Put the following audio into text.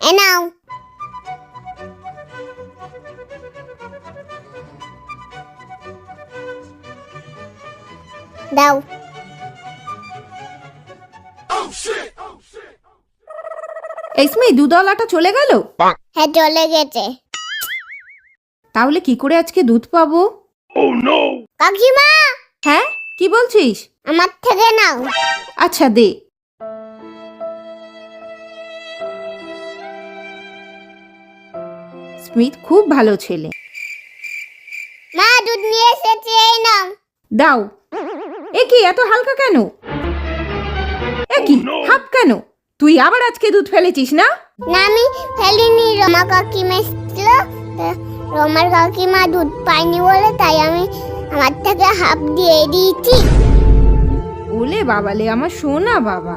এ নাও। দাও। এই স্মিথ, দুধওয়ালাটা চলে গেল? হ্যাঁ, চলে গেছে। তাহলে কি করে আজকে দুধ পাবো? কাকিমা, হ্যাঁ, কি বলছিস? আমার থেকে নাও। আচ্ছা দে। স্মিথ খুব ভালো ছেলে। মা, দুধ নিয়ে এসেছি, এই নাও। দাও। এ কি এত হালকা কেন? এ কি হাফ কেন? তুই আবার আজকে দুধ ফেলেছিস না? না, আমি ফেলিনি। রমা কাকিমা এসেছিল, রমার কাকিমা দুধ পায়নি বলে তাই আমি আমার থেকে হাফ দিয়ে দিয়েছি। ওলে বাবালে, আমার সোনা বাবা।